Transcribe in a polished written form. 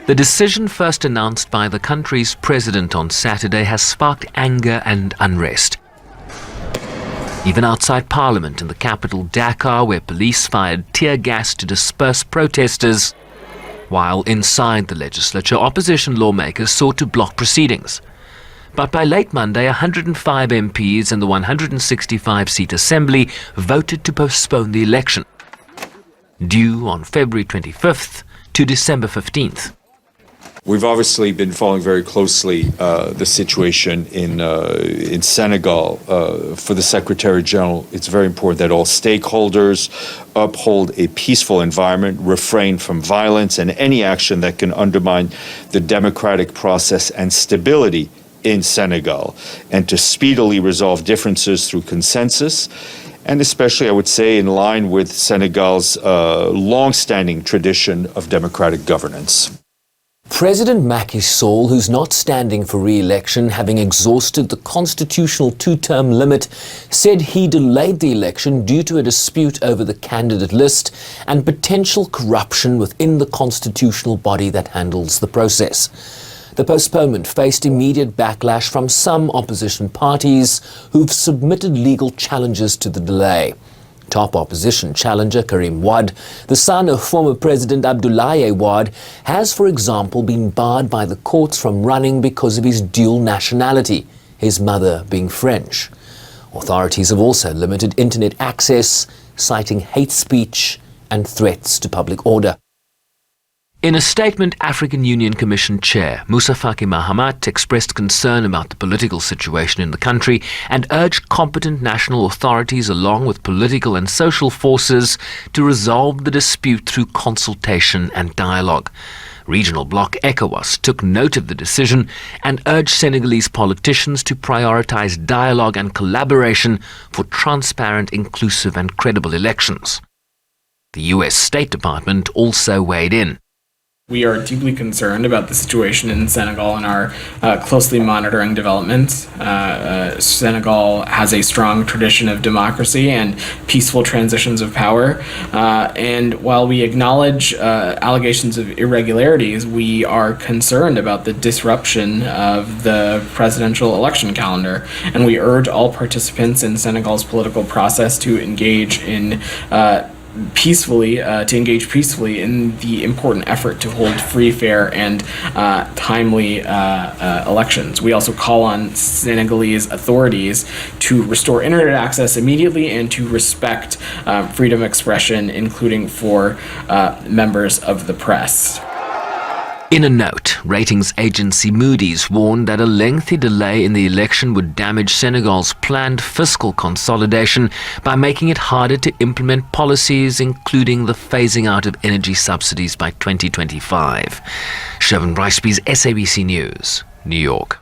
The decision, first announced by the country's president on Saturday, has sparked anger and unrest. Even outside Parliament in the capital Dakar, where police fired tear gas to disperse protesters, while inside the legislature, opposition lawmakers sought to block proceedings. But by late Monday, 105 MPs in the 165-seat assembly voted to postpone the election, due on February 25th to December 15th. We've obviously been following very closely the situation in Senegal. For the Secretary General, it's very important that all stakeholders uphold a peaceful environment, refrain from violence and any action that can undermine the democratic process and stability in Senegal, and to speedily resolve differences through consensus, and especially, I would say, in line with Senegal's long-standing tradition of democratic governance. President Macky Sall, who's not standing for re-election, having exhausted the constitutional two-term limit, said he delayed the election due to a dispute over the candidate list and potential corruption within the constitutional body that handles the process. The postponement faced immediate backlash from some opposition parties who've submitted legal challenges to the delay. Top opposition challenger Karim Wade, the son of former President Abdoulaye Wade, has, for example, been barred by the courts from running because of his dual nationality, his mother being French. Authorities have also limited internet access, citing hate speech and threats to public order. In a statement, African Union Commission Chair Moussa Faki Mahamat expressed concern about the political situation in the country and urged competent national authorities along with political and social forces to resolve the dispute through consultation and dialogue. Regional bloc ECOWAS took note of the decision and urged Senegalese politicians to prioritize dialogue and collaboration for transparent, inclusive and credible elections. The U.S. State Department also weighed in. We are deeply concerned about the situation in Senegal and are closely monitoring developments. Senegal has a strong tradition of democracy and peaceful transitions of power. And while we acknowledge allegations of irregularities, we are concerned about the disruption of the presidential election calendar. And we urge all participants in Senegal's political process to engage peacefully in the important effort to hold free, fair, and timely elections. We also call on Senegalese authorities to restore internet access immediately and to respect freedom of expression, including for members of the press. In a note, ratings agency Moody's warned that a lengthy delay in the election would damage Senegal's planned fiscal consolidation by making it harder to implement policies, including the phasing out of energy subsidies by 2025. Shervin Bryceby's SABC News, New York.